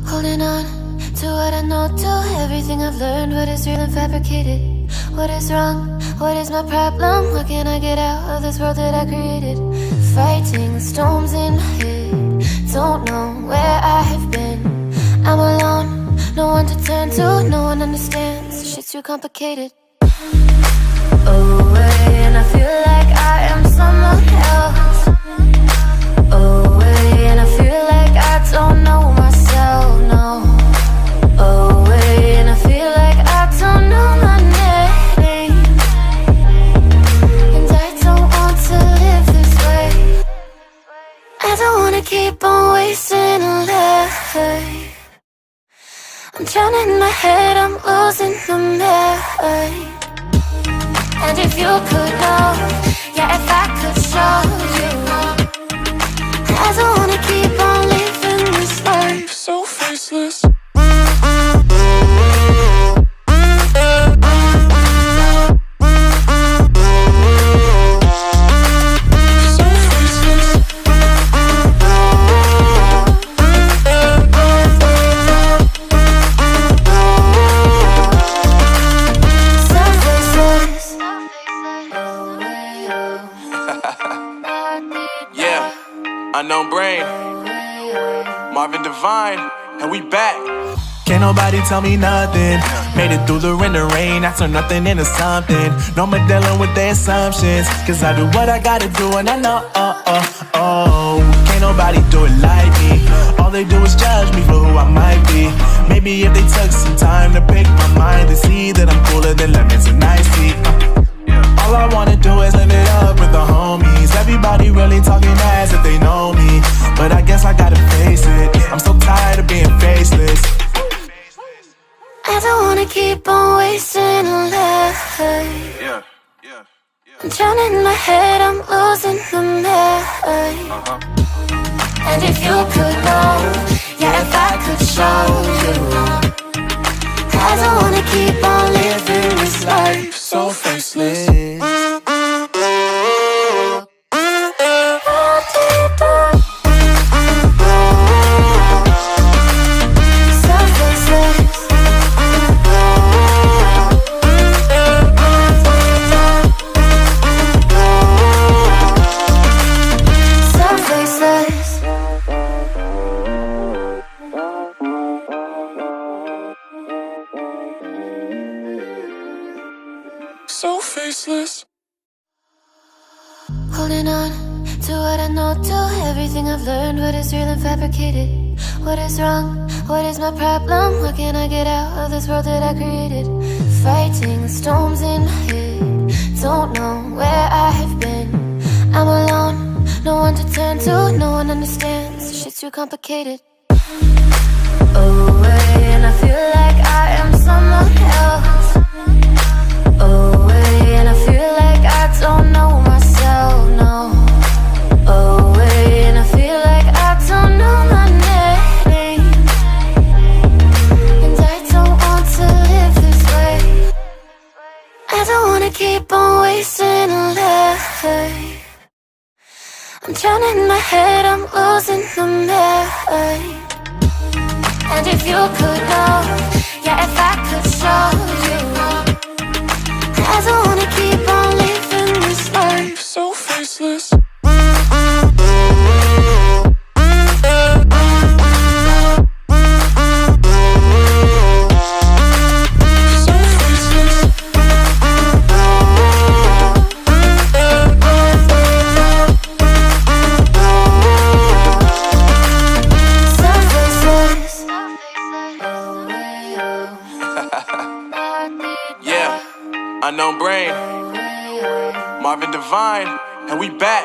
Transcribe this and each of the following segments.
Holding on to what I know, to everything I've learned. What is real and fabricated? What is wrong? What is my problem? How can I get out of this world that I created? Fighting the storms in my head. Don't know where I have been. I'm alone, no one to turn to. No one understands, shit's too complicated. Away, and I feel like I am someone else. Away, and I feel like I don't know myself, no. Away, and I feel like I don't know my name. And I don't want to live this way. I don't wanna keep on wasting a life. I'm drowning in my head, I'm losing the mind. And if you could know, yeah, if I could show you, I don't wanna keep on living this life so faceless. Unknown brain, Marvin Divine, and we back. Can't nobody tell me nothing. Made it through the rain and rain, I turn nothing into something. No more dealing with their assumptions, cause I do what I gotta do and I know, can't nobody do it like me. All they do is judge me for who I might be. Maybe if they took some time to pick my mind, they see that I'm cooler than lemons and iced tea. All I wanna do is live it up with the homies. Everybody really talking as if they know me, but I guess I gotta face it. I'm so tired of being faceless. I don't wanna keep on wasting a life. I'm drowning in my head, I'm losing the mind. And if you could know, yeah, if I could show you, I don't wanna keep on living this life so faceless. So faceless. Holding on to what I know, to everything I've learned. What is real and fabricated? What is wrong? What is my problem? How can I get out of this world that I created? Fighting the storms in my head. Don't know where I have been. I'm alone, no one to turn to. No one understands, shit's too complicated. Away, and I feel like I am someone else. Away, and I feel like I don't know myself, no. Away, and I feel like I don't know my name. And I don't want to live this way. I don't wanna keep on wasting a life. I'm drowning in my head, I'm losing the mind. And if you could know, yeah, if I could show you, I don't wanna keep on living this life so faceless. Unknown brain, Marvin Divine, and we back.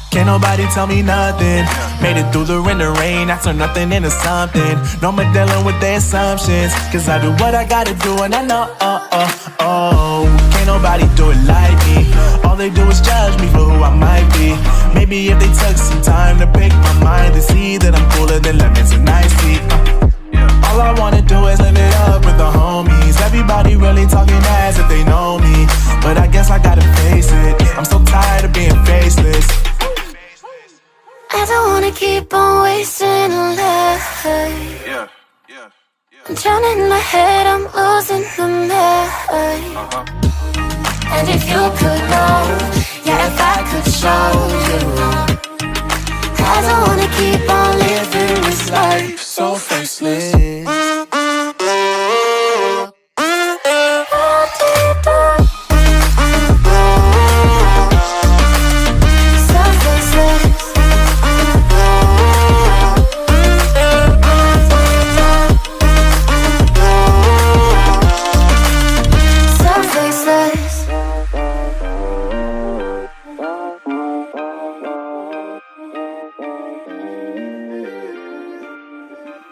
Can't nobody tell me nothing. Made it through the rain and rain, I turn nothing into something. No more dealing with their assumptions, cause I do what I gotta do and I know, can't nobody do it like me. All they do is judge me for who I might be. Maybe if they took some time to pick my mind, they see that I'm cooler than lemons and iced tea. All I wanna do is live it up with the homies. Everybody really talking as if they know me, but I guess I gotta face it. I'm so tired of being faceless. I don't wanna keep on wasting a life. I'm drowning in my head, I'm losing the mind. And if you could know, yeah, if I could show you, I don't wanna keep on living this life so faceless.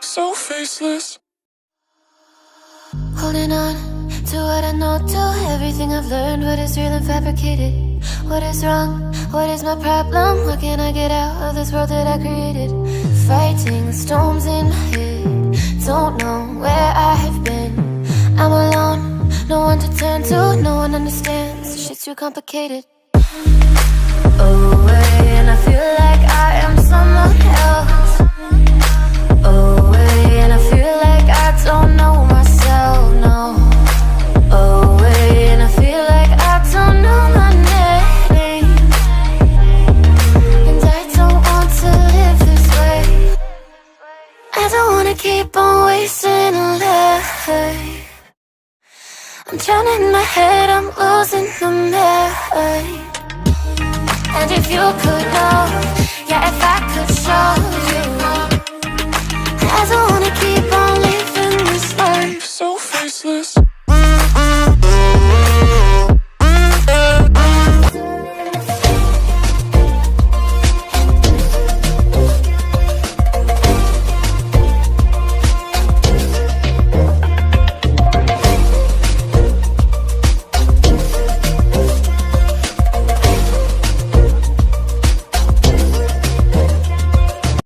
So faceless. Holding on to what I know, to everything I've learned. What is real and fabricated? What is wrong? What is my problem? How can I get out of this world that I created? Fighting storms in my head, don't know where I have been. I'm alone, no one to turn to, no one understands. Shit's too complicated. Away, and I feel like I am someone else. Away, and I feel like I don't know myself, no. Away, and I feel like I don't know my name. And I don't want to live this way. I don't wanna keep on wasting a life. I'm drowning in my head, I'm losing the mind. And if you could know, yeah, if I could show you,